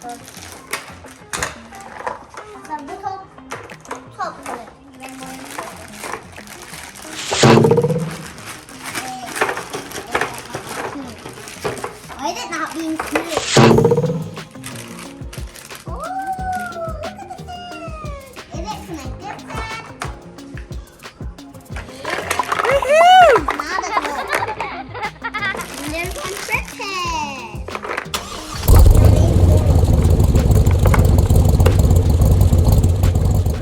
Bu top kalır. I did not being smooth. Oh, look at the sand. Is it connected sand? Not at all. And there's one printed.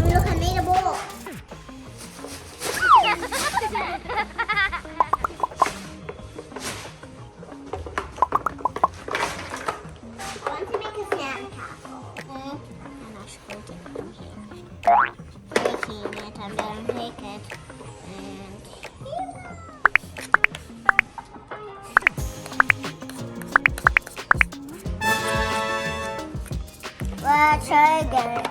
Look, I made a ball. Want to make a sand castle? And I should go get it from here. Taking it, I'm gonna take it. And let's try again.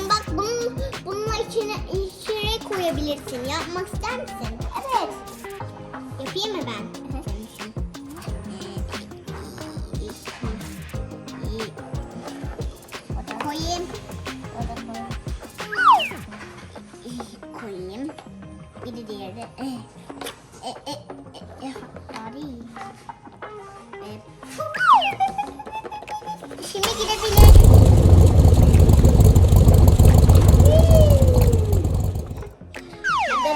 Bak bununla içine koyabilirsin. Yapmak ister misin? Evet. Yapayım mı ben? Orada koyayım. Koyayım. Bir de diğeri de. Hadi. Şimdi gidebilir.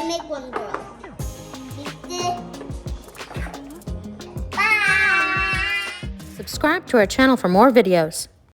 Make one girl. Subscribe to our channel for more videos.